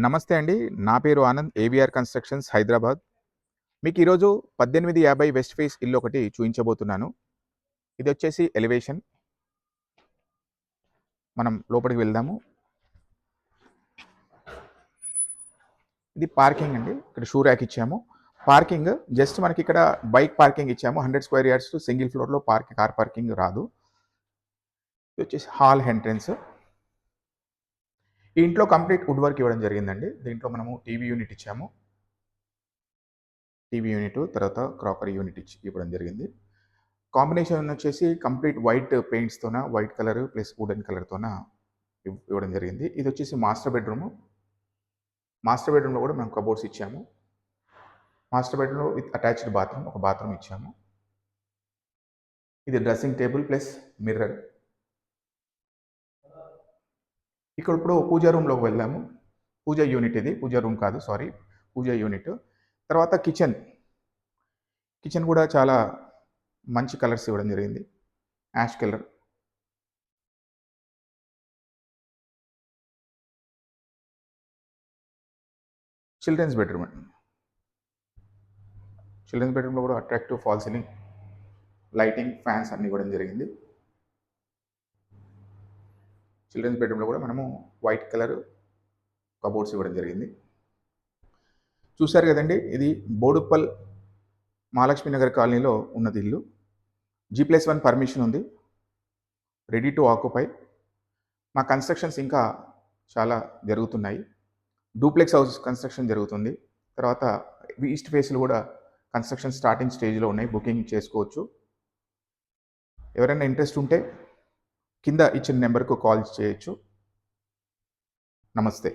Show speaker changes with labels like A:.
A: నమస్తే అండి. నా పేరు ఆనంద్. AVR constructions Hyderabad. మీకు ఈరోజు 1850 వెస్ట్ ఫేస్ ఇల్లు ఒకటి చూయించబోతున్నాను. ఇదొచ్చేసి ఎలివేషన్. మనం లోపలికి వెళ్దాము. ఇది పార్కింగ్ అండి. ఇక్కడ షూ ర్యాక్ ఇచ్చాము. పార్కింగ్ జస్ట్ మనకి ఇక్కడ బైక్ పార్కింగ్ ఇచ్చాము. 100 స్క్వేర్ యార్డ్స్ సింగిల్ ఫ్లోర్‌లో కార్ పార్కింగ్ రాదు. ఇదొచ్చేసి హాల్ ఎంట్రన్స్. ఈ ఇంట్లో కంప్లీట్ వుడ్ వర్క్ ఇవ్వడం జరిగిందండి. దీంట్లో మనము టీవీ యూనిట్ ఇచ్చాము. టీవీ యూనిట్, తర్వాత క్రాకరీ యూనిట్ ఇవ్వడం జరిగింది. కాంబినేషన్ వచ్చేసి కంప్లీట్ వైట్ పెయింట్స్తోన, వైట్ కలర్ ప్లస్ వుడెన్ కలర్తోన ఇవ్వడం జరిగింది. ఇది వచ్చేసి మాస్టర్ బెడ్రూమ్. మాస్టర్ బెడ్రూమ్లో కూడా మనం కబోర్డ్స్ ఇచ్చాము. మాస్టర్ బెడ్రూమ్లో విత్ అటాచ్డ్ బాత్రూమ్, ఒక బాత్రూమ్ ఇచ్చాము. ఇది డ్రెస్సింగ్ టేబుల్ ప్లస్ మిర్రర్. ఇక్కడ ఇప్పుడు పూజా రూమ్లోకి వెళ్ళాము. పూజా యూనిట్ ఇది, పూజా రూమ్ కాదు, సారీ, పూజా యూనిట్. తర్వాత కిచెన్ కూడా చాలా మంచి కలర్స్ ఇవ్వడం జరిగింది. Ash colour. Children's bedroom. Children's బెడ్రూమ్లో కూడా attractive fall ceiling, lighting, fans అన్నీ ఇవ్వడం జరిగింది. చిల్డ్రన్స్ బెడ్రూమ్లో కూడా మనము వైట్ కలర్ కబోర్డ్స్ ఇవ్వడం జరిగింది. చూశారు కదండి, ఇది బోడుప్పల్ మహాలక్ష్మి నగర్ కాలనీలో ఉన్నది ఇల్లు. G+1 పర్మిషన్ ఉంది, రెడీ టు ఆక్యుపై. మా కన్స్ట్రక్షన్స్ ఇంకా చాలా జరుగుతున్నాయి. డూప్లెక్స్ హౌస్ కన్స్ట్రక్షన్ జరుగుతుంది. తర్వాత ఈస్ట్ ఫేస్లు కూడా కన్స్ట్రక్షన్ స్టార్టింగ్ స్టేజ్లో ఉన్నాయి, బుకింగ్ చేసుకోవచ్చు. ఎవరైనా ఇంట్రెస్ట్ ఉంటే కింద ఇచ్చిన నెంబర్కు కాల్ చేయొచ్చు. నమస్తే.